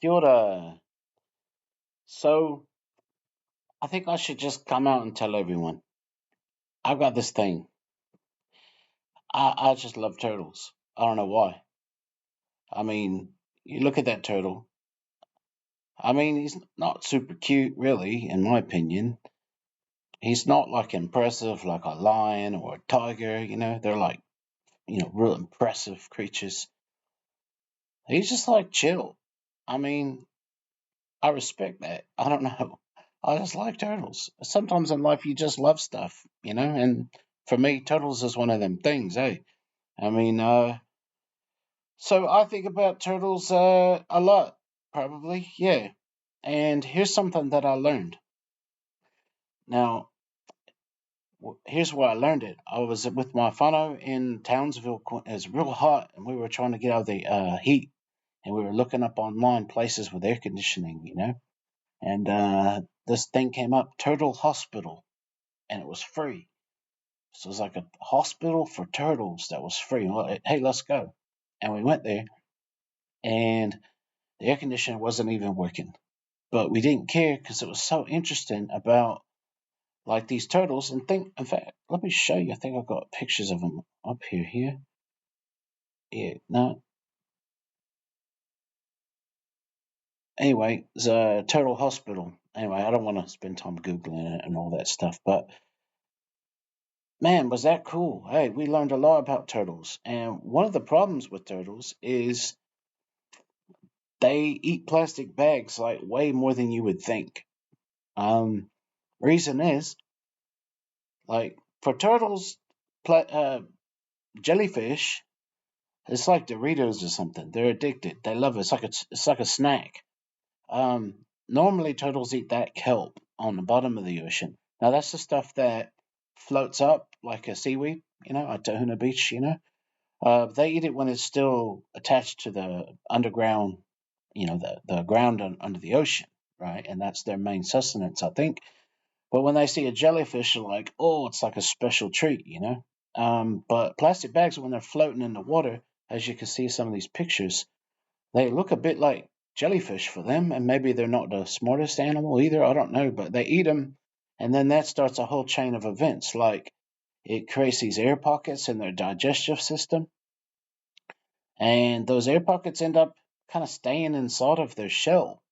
Kia ora. So, I think I should just come out and tell everyone. I've got this thing. I just love turtles. I don't know why. I mean, you look at that turtle. I mean, he's not super cute, really, in my opinion. He's not like impressive like a lion or a tiger, They're like, real impressive creatures. He's just like chill. I mean, I respect that. I don't know. I just like turtles. Sometimes in life you just love stuff. And for me, turtles is one of them things, eh? I mean, so I think about turtles a lot, probably, yeah. And here's something that I learned. Now, here's where I learned it. I was with my whānau in Townsville. It was real hot, and we were trying to get out of the heat, and we were looking up online places with air conditioning. And this thing came up, Turtle Hospital, and it was free. So it was like a hospital for turtles that was free. Well, hey, let's go. And we went there, and the air conditioner wasn't even working. But we didn't care because it was so interesting about like these turtles. And think, in fact, let me show you. I think I've got pictures of them up here. Here, yeah, no. Anyway, it's a turtle hospital. Anyway, I don't want to spend time googling it and all that stuff, but man, was that cool. Hey, we learned a lot about turtles. And one of the problems with turtles is they eat plastic bags like way more than you would think. Um, reason is, like, for turtles, jellyfish, it's like Doritos or something. They're addicted. They love it. It's like a snack. Normally turtles eat that kelp on the bottom of the ocean. Now that's the stuff that floats up like a seaweed, at Tahuna Beach. They eat it when it's still attached to the underground, the ground under the ocean, right? And that's their main sustenance, I think. But when they see a jellyfish, they're like, oh, it's like a special treat. But plastic bags, when they're floating in the water, as you can see some of these pictures, they look a bit like jellyfish for them. And maybe they're not the smartest animal either. I don't know. But they eat them. And then that starts a whole chain of events. Like it creates these air pockets in their digestive system, and those air pockets end up kind of staying inside of their shell.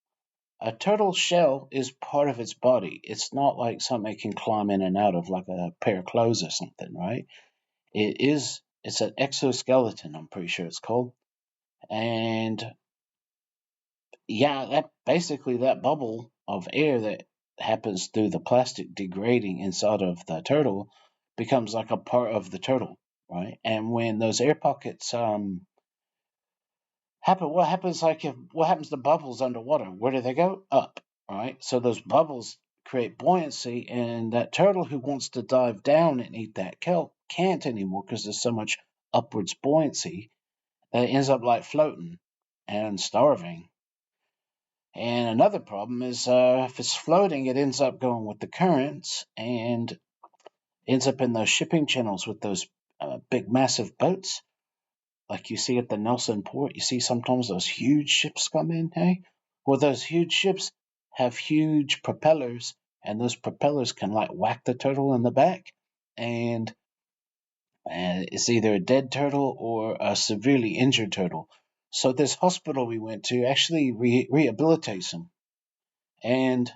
A turtle's shell is part of its body. It's not like something it can climb in and out of like a pair of clothes or something, right? It's an exoskeleton, I'm pretty sure it's called. And yeah, that basically that bubble of air that happens through the plastic degrading inside of the turtle becomes like a part of the turtle, right? And when those air pockets what happens what happens to bubbles underwater? Where do they go? Up, right? So those bubbles create buoyancy, and that turtle who wants to dive down and eat that kelp can't anymore because there's so much upwards buoyancy that it ends up like floating and starving. And another problem is if it's floating, it ends up going with the currents and ends up in those shipping channels with those big, massive boats like you see at the Nelson port. You see sometimes those huge ships come in, hey? Well, those huge ships have huge propellers, and those propellers can like whack the turtle in the back, and it's either a dead turtle or a severely injured turtle. So this hospital we went to actually rehabilitates them, and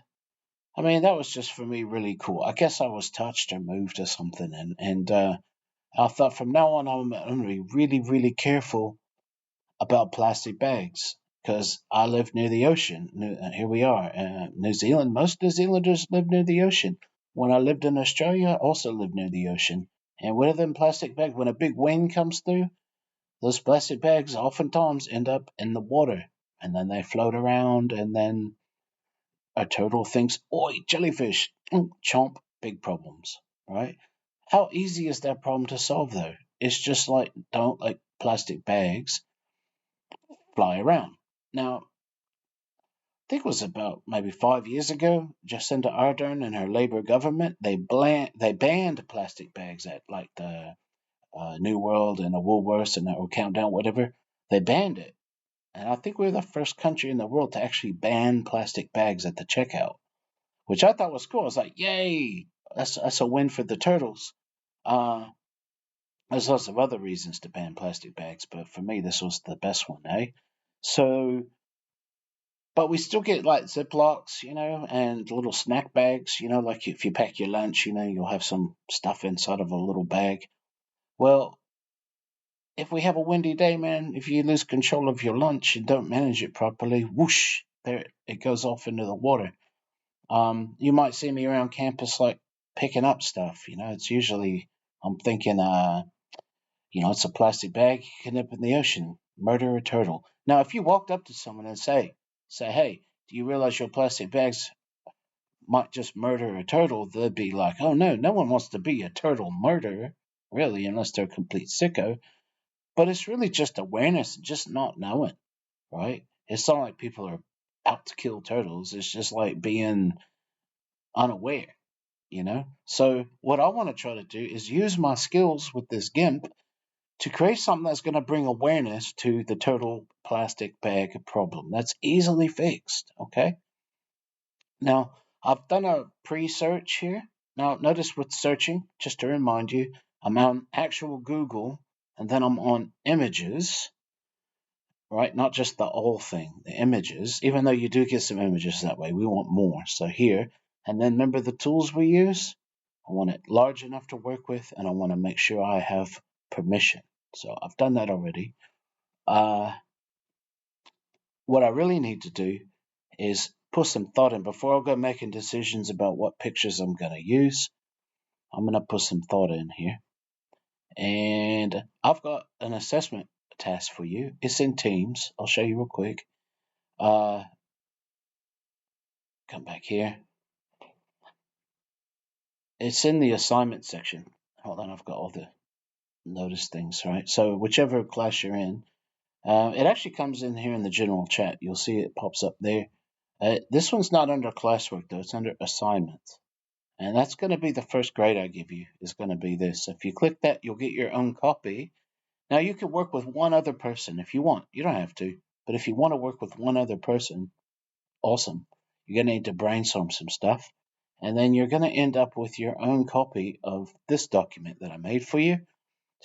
I mean that was just for me really cool. I guess I was touched or moved or something, and I thought from now on I'm going to be really really careful about plastic bags because I live near the ocean. Here we are, New Zealand. Most New Zealanders live near the ocean. When I lived in Australia, I also lived near the ocean. And what are them plastic bags? When a big wind comes through, those plastic bags oftentimes end up in the water, and then they float around, and then a turtle thinks, "Oi, jellyfish!" Chomp, big problems, right? How easy is that problem to solve though? It's just like don't let plastic bags fly around. Now, I think it was about maybe 5 years ago, Jacinda Ardern and her Labour government, they banned plastic bags at like the New World and the Woolworths and or Countdown, whatever. They banned it. And I think we're the first country in the world to actually ban plastic bags at the checkout, which I thought was cool. I was like, yay, that's a win for the turtles. Uh, there's lots of other reasons to ban plastic bags, but for me, this was the best one, eh? So, but we still get like Ziplocs, and little snack bags, like if you pack your lunch, you'll have some stuff inside of a little bag. Well, if we have a windy day, man, if you lose control of your lunch and don't manage it properly, whoosh, there it goes off into the water. You might see me around campus like picking up stuff. It's usually I'm thinking, it's a plastic bag you can dip in the ocean, murder a turtle. Now, if you walked up to someone and say, hey, do you realize your plastic bags might just murder a turtle? They'd be like, oh no one wants to be a turtle murderer, really, unless they're a complete sicko. But it's really just awareness, just not knowing, right? It's not like people are out to kill turtles. It's just like being unaware, So what I want to try to do is use my skills with this GIMP to create something that's going to bring awareness to the turtle plastic bag problem. That's easily fixed, okay? Now, I've done a pre-search here. Now, notice with searching, just to remind you, I'm on actual Google, and then I'm on images, right? Not just the whole thing, the images, even though you do get some images that way. We want more. So here, and then remember the tools we use? I want it large enough to work with, and I want to make sure I have permission. So I've done that already. Uh, what I really need to do is put some thought in before I go making decisions about what pictures I'm going to use. I'm going to put some thought in here. And I've got an assessment task for you. It's in Teams. I'll show you real quick. Come back here. It's in the assignment section. Hold on, I've got all the notice things, right? So whichever class you're in, it actually comes in here in the general chat. You'll see it pops up there. This one's not under classwork though. It's under assignments. And that's going to be the first grade I give you, is going to be this. If you click that, you'll get your own copy. Now, you can work with one other person if you want. You don't have to. But if you want to work with one other person, awesome. You're going to need to brainstorm some stuff. And then you're going to end up with your own copy of this document that I made for you.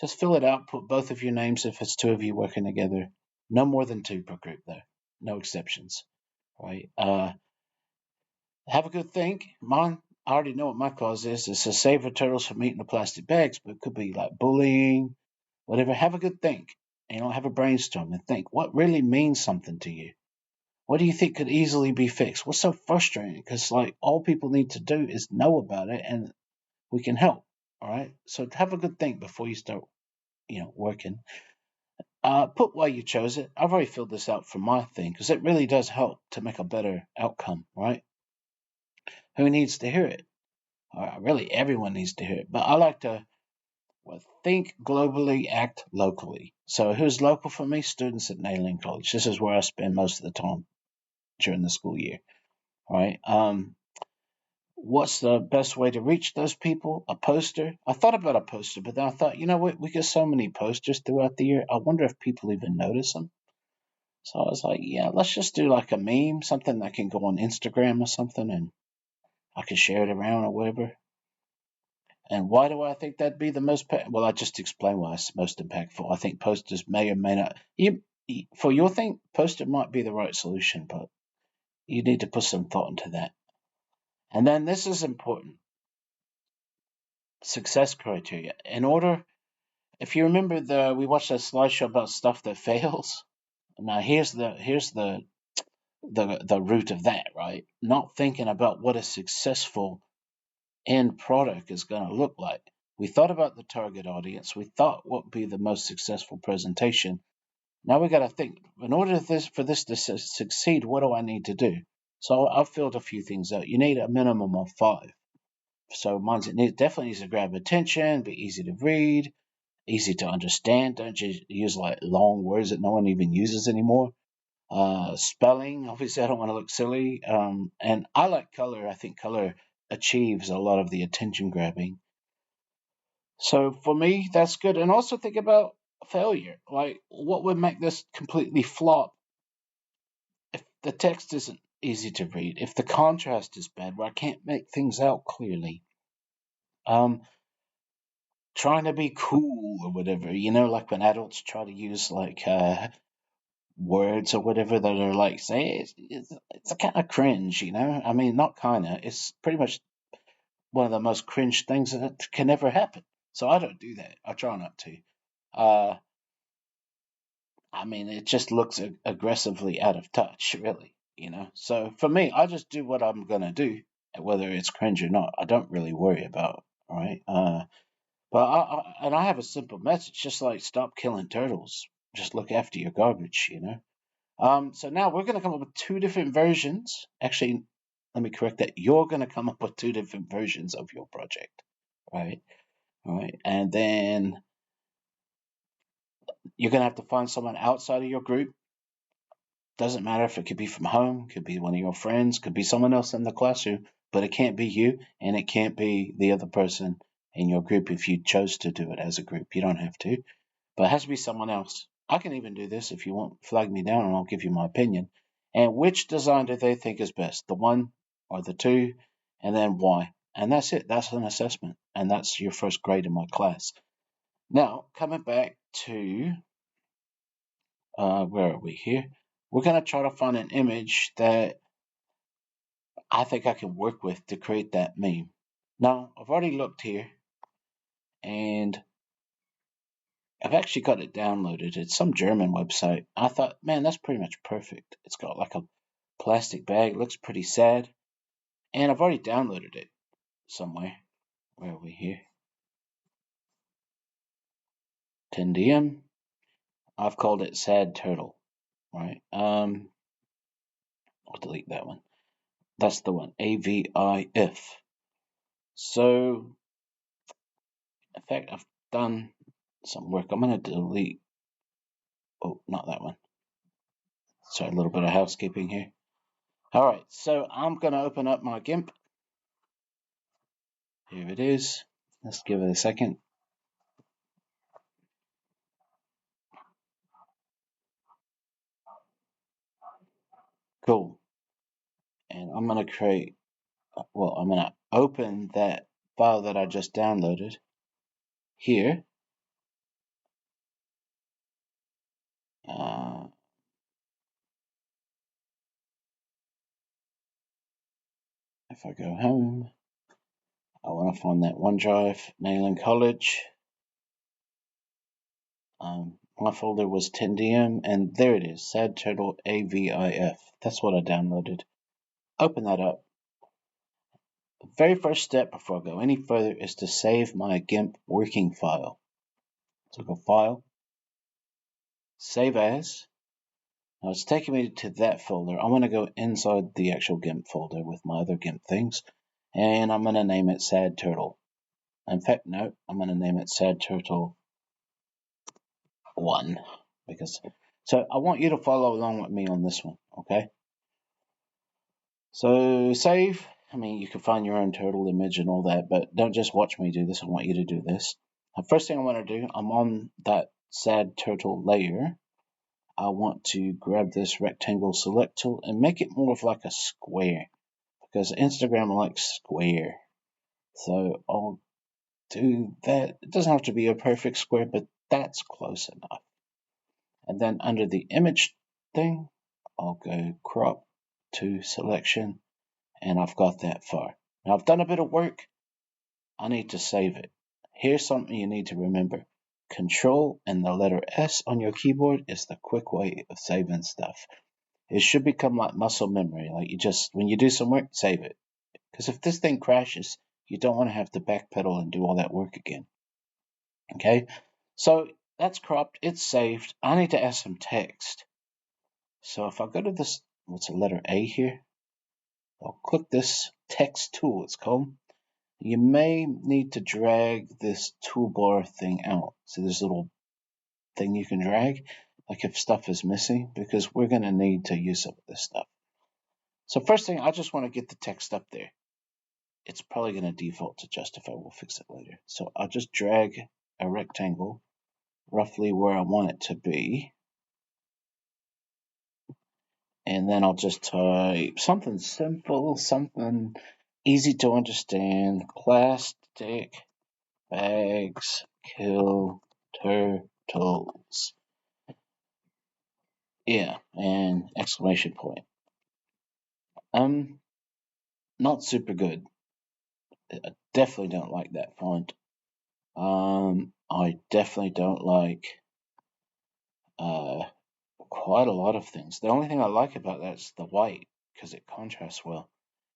Just fill it out, put both of your names if it's two of you working together. No more than two per group, though. No exceptions. Right? Have a good think. Mine, I already know what my cause is. It's to save the turtles from eating the plastic bags, but it could be like bullying, whatever. Have a good think. Have a brainstorm and think what really means something to you. What do you think could easily be fixed? What's so frustrating? Because like all people need to do is know about it, and we can help. All right. So have a good think before you start, working. Put why you chose it. I've already filled this out for my thing because it really does help to make a better outcome, right? Who needs to hear it? Really, everyone needs to hear it. But I like to think globally, act locally. So who's local for me? Students at Nayland College. This is where I spend most of the time during the school year. Right? What's the best way to reach those people? A poster. I thought about a poster, but then I thought, you know what? We get so many posters throughout the year. I wonder if people even notice them. So I was like, yeah, let's just do like a meme, something that can go on Instagram or something, and I can share it around or whatever. And why do I think that'd be the most? Well, I just explained why it's most impactful. I think posters may or may not. For your thing, poster might be the right solution, but you need to put some thought into that. And then this is important: success criteria. If you remember we watched that slideshow about stuff that fails. Now here's the root of that, right? Not thinking about what a successful end product is going to look like. We thought about the target audience. We thought what would be the most successful presentation. Now we got to think, in order for this to succeed, what do I need to do? So I've filled a few things out. You need a minimum of 5. So definitely needs to grab attention, be easy to read, easy to understand. Don't just use like long words that no one even uses anymore. Spelling, obviously, I don't want to look silly. And I like color. I think color achieves a lot of the attention grabbing. So for me, that's good. And also think about failure. Like, what would make this completely flop? the text isn't easy to read, if the contrast is bad, where I can't make things out clearly, trying to be cool or whatever, like when adults try to use like words or whatever that are like, say, it's a kind of cringe, I mean, not kind of, it's pretty much one of the most cringe things that can ever happen. So I don't do that. I try not to. Uh, I mean, it just looks aggressively out of touch, really. So for me, I just do what I'm gonna do, whether it's cringe or not. I don't really worry about. All right. But I have a simple message, just like stop killing turtles. Just look after your garbage. So now we're gonna come up with two different versions. Actually, let me correct that. You're gonna come up with two different versions of your project, right? All right, and then you're gonna have to find someone outside of your group. Doesn't matter if it could be from home, could be one of your friends, could be someone else in the classroom, but it can't be you, and it can't be the other person in your group if you chose to do it as a group. You don't have to, but it has to be someone else. I can even do this if you want. Flag me down, and I'll give you my opinion. And which design do they think is best, the one or the two, and then why? And that's it. That's an assessment, and that's your first grade in my class. Now, coming back to where are we here? We're going to try to find an image that I think I can work with to create that meme. Now, I've already looked here, and I've actually got it downloaded. It's some German website. I thought, man, that's pretty much perfect. It's got like a plastic bag. It looks pretty sad. And I've already downloaded it somewhere. Where are we here? 10DM. I've called it Sad Turtle. Right. I'll delete that one. That's the one. AVIF. So, in fact, I've done some work. I'm going to delete. Oh, not that one. Sorry, a little bit of housekeeping here. All right, so I'm going to open up my GIMP. Here it is. Let's give it a second. Cool. And I'm going to create, well, I'm going to open that file that I just downloaded here. If I go home, I want to find that OneDrive, Nayland College. My folder was 10DM, and there it is, Sad Turtle AVIF. That's what I downloaded. Open that up. The very first step before I go any further is to save my GIMP working file. So go File, Save As. Now it's taking me to that folder. I'm going to go inside the actual GIMP folder with my other GIMP things, and I'm going to name it Sad Turtle. In fact, no, I'm going to name it Sad Turtle 1. So I want you to follow along with me on this one, okay? So save. I mean, you can find your own turtle image and all that, but don't just watch me do this. I want you to do this. The first thing I want to do, I'm on that sad turtle layer. I want to grab this rectangle select tool and make it more of like a square, because Instagram likes square. So I'll do that. It doesn't have to be a perfect square, but that's close enough. And then under the image thing, I'll go crop to selection, and I've got that far. Now I've done a bit of work. I need to save it. Here's something you need to remember. Control and the letter S on your keyboard is the quick way of saving stuff. It should become like muscle memory. Like when you do some work, save it. Because if this thing crashes, you don't want to have to backpedal and do all that work again. Okay? So that's cropped. It's saved. I need to add some text. So if I go to this, what's the letter A here? I'll click this text tool, it's called. You may need to drag this toolbar thing out. See this little thing you can drag? Like if stuff is missing, because we're going to need to use up this stuff. So first thing, I just want to get the text up there. It's probably going to default to justify. We'll fix it later. So I'll just drag a rectangle roughly where I want it to be. And then I'll just type something simple, something easy to understand. Plastic bags kill turtles. Yeah, and exclamation point. Not super good. I definitely don't like that font. I definitely don't like quite a lot of things. The only thing I like about that is the white because it contrasts well.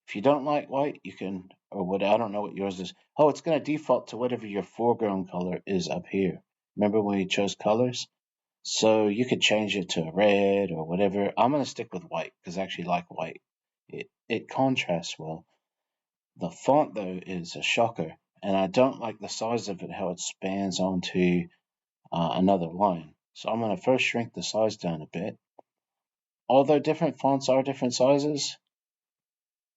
If you don't like white, you can, or what, I don't know what yours is. Oh, it's going to default to whatever your foreground color is up here. Remember when we chose colors? So you could change it to red or whatever. I'm going to stick with white because I actually like white. It contrasts well. The font, though, is a shocker, and I don't like the size of it, how it spans onto another line. So I'm going to first shrink the size down a bit. Although different fonts are different sizes,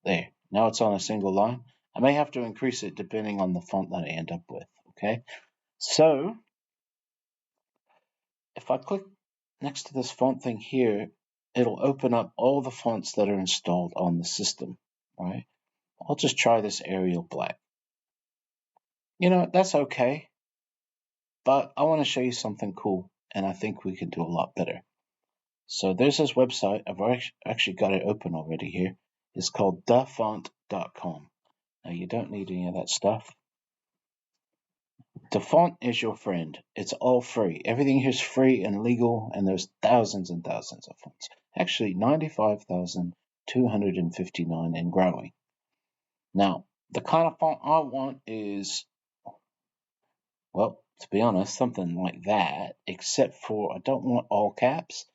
there, now it's on a single line. I may have to increase it depending on the font that I end up with, okay? So, if I click next to this font thing here, it'll open up all the fonts that are installed on the system, right? I'll just try this Arial Black. You know, that's okay, but I want to show you something cool, and I think we can do a lot better. So there's this website. I've actually got it open already here. It's called thefont.com. Now, you don't need any of that stuff. The font is your friend. It's all free. Everything here is free and legal, and there's thousands and thousands of fonts. Actually, 95,259 and growing. Now, the kind of font I want is, well, to be honest, something like that, except for I don't want all caps,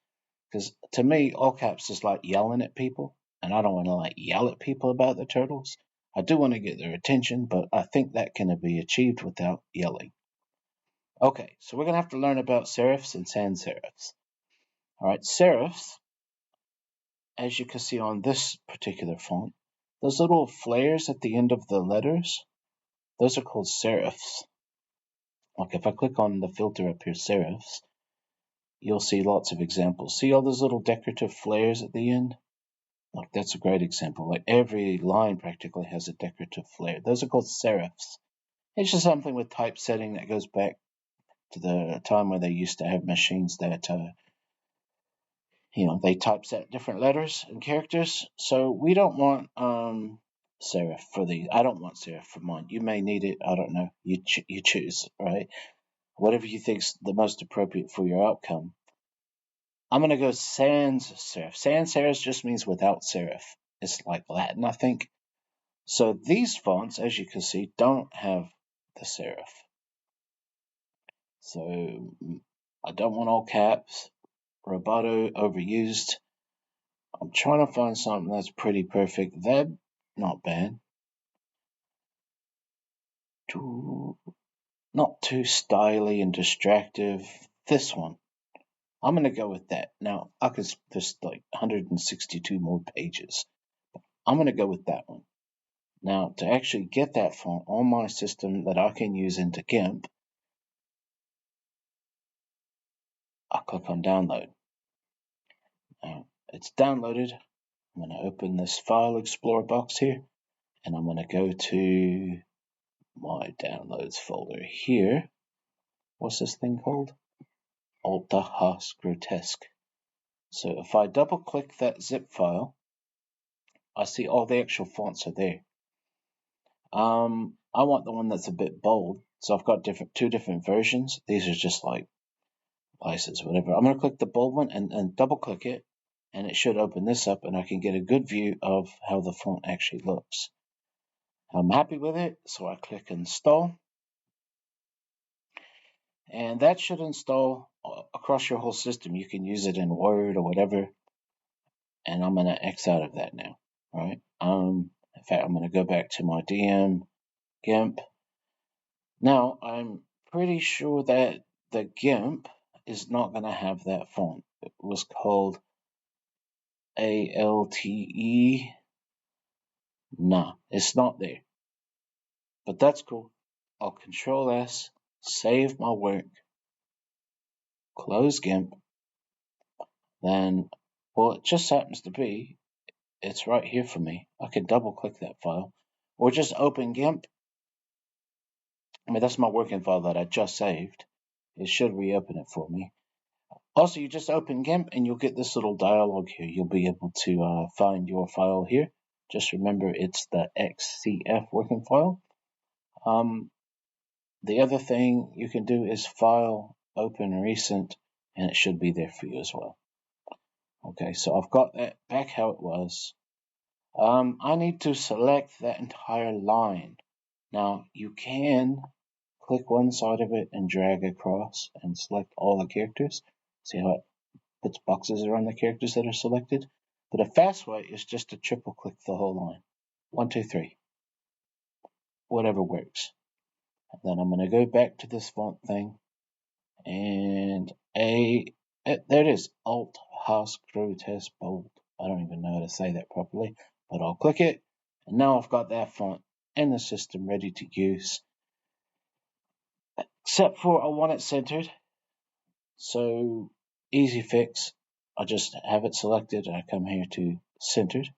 because to me, all caps is like yelling at people, and I don't want to like yell at people about the turtles. I do want to get their attention, but I think that can be achieved without yelling. Okay, so we're going to have to learn about serifs and sans serifs. All right, serifs, as you can see on this particular font, those little flares at the end of the letters, those are called serifs. Like if I click on the filter up here, serifs, you'll see lots of examples. See all those little decorative flares at the end? Like that's a great example. Like every line practically has a decorative flare. Those are called serifs. It's just something with typesetting that goes back to the time where they used to have machines that they typeset different letters and characters. So we don't want serif for these. I don't want serif for mine. You may need it. I don't know. You choose, right? Whatever you think's the most appropriate for your outcome. I'm gonna go sans serif. Sans serif just means without serif. It's like Latin, I think. So these fonts, as you can see, don't have the serif. So I don't want all caps. Roboto overused. I'm trying to find something that's pretty perfect. That not bad. Not too stylish and distractive. This one. I'm gonna go with that. Now I could there's like 162 more pages. I'm gonna go with that one. Now to actually get that font on my system that I can use into GIMP, I click on download. Now it's downloaded. I'm going to open this file explorer box here, and I'm going to go to my downloads folder here. What's this thing called? Alta Has Grotesque. So if I double click that zip file, I see all the actual fonts are there. I want the one that's a bit bold, so I've got two different versions. These are just like places, whatever. I'm going to click the bold one and double click it, and it should open this up, and I can get a good view of how the font actually looks. I'm happy with it, so I click install. And that should install across your whole system. You can use it in Word or whatever. And I'm going to X out of that now, right? In fact, I'm going to go back to my DM GIMP. Now, I'm pretty sure that the GIMP is not going to have that font. It was called ALTE. Nah, it's not there. But that's cool. I'll Control S, save my work, close GIMP. Then Well, it just happens to be it's right here for me. I can double click that file or just open GIMP. I mean, that's my working file that I just saved. It should reopen it for me. Also, you just open GIMP and you'll get this little dialog here. You'll be able to find your file here. Just remember it's the XCF working file. The other thing you can do is File, Open Recent, and it should be there for you as well. Okay, so I've got that back how it was. I need to select that entire line. Now, you can click one side of it and drag across and select all the characters. See how it puts boxes around the characters that are selected? But a fast way is just to triple click the whole line. 1, 2, 3. Whatever works. And then I'm going to go back to this font thing and there it is, Alt House Grotesque Bold. I don't even know how to say that properly, but I'll click it, and now I've got that font in the system ready to use. Except for I want it centered, so easy fix. I just have it selected, and I come here to centered.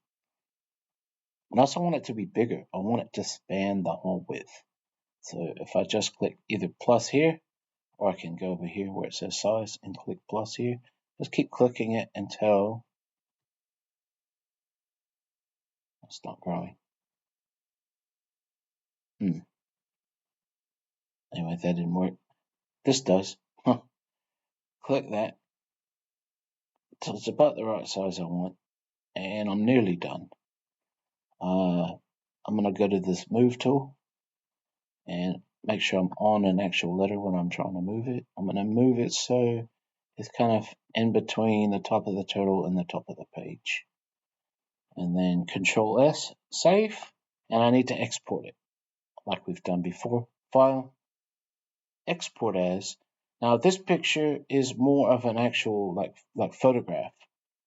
And I also want it to be bigger. I want it to span the whole width. So if I just click either plus here, or I can go over here where it says size and click plus here. Just keep clicking it until it's not growing. Anyway, that didn't work. This does. Click that till it's about the right size I want, and I'm nearly done. I'm going to go to this move tool and make sure I'm on an actual letter when I'm trying to move it. I'm going to move it so it's kind of in between the top of the turtle and the top of the page. And then Control S, save, and I need to export it like we've done before. File, export as. Now this picture is more of an actual like photograph.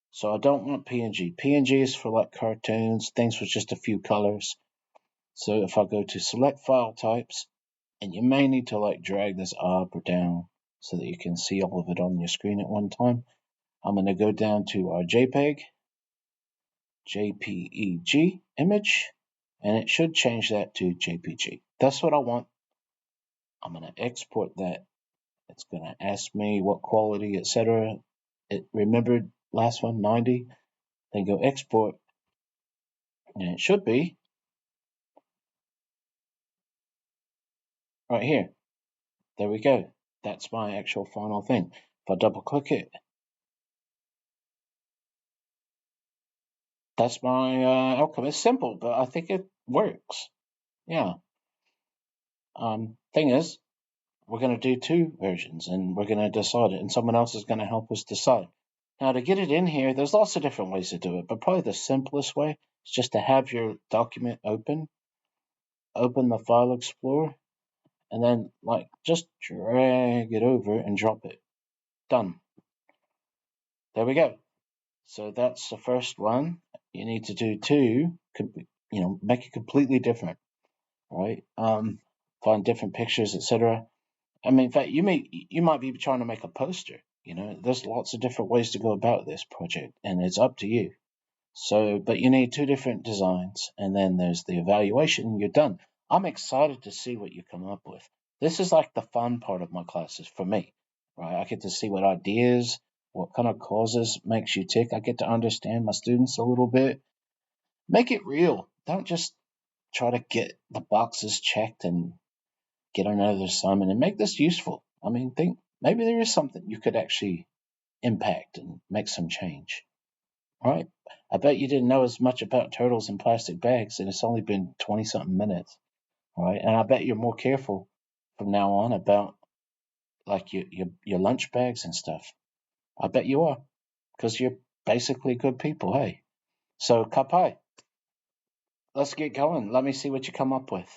So I don't want PNG. PNG is for like cartoons, things with just a few colors. So if I go to select file types, and you may need to like drag this up or down so that you can see all of it on your screen at one time. I'm going to go down to our JPEG, JPEG image, and it should change that to JPG. That's what I want. I'm going to export that. It's going to ask me what quality, etc. It remembered last one, 90. Then go export, and it should be right here. There we go. That's my actual final thing. If I double click it, that's my outcome. It's simple, but I think it works. Yeah. Thing is, we're going to do 2 versions, and we're going to decide it, and someone else is going to help us decide. Now, to get it in here, there's lots of different ways to do it, but probably the simplest way is just to have your document open the File Explorer, and then just drag it over and drop it. Done. There we go. So that's the first one. You need to do 2, make it completely different, right? Find different pictures, etc. I mean, in fact, you might be trying to make a poster. There's lots of different ways to go about this project, and it's up to you. So, but you need 2 different designs, and then there's the evaluation, and you're done. I'm excited to see what you come up with. This is like the fun part of my classes for me, right? I get to see what ideas, what kind of causes makes you tick. I get to understand my students a little bit. Make it real. Don't just try to get the boxes checked and get another assignment, and make this useful. I mean, think maybe there is something you could actually impact and make some change. Right? I bet you didn't know as much about turtles in plastic bags, and it's only been 20 something minutes. Right? And I bet you're more careful from now on about like your lunch bags and stuff. I bet you are, because you're basically good people. Hey, so Kapai, let's get going. Let me see what you come up with.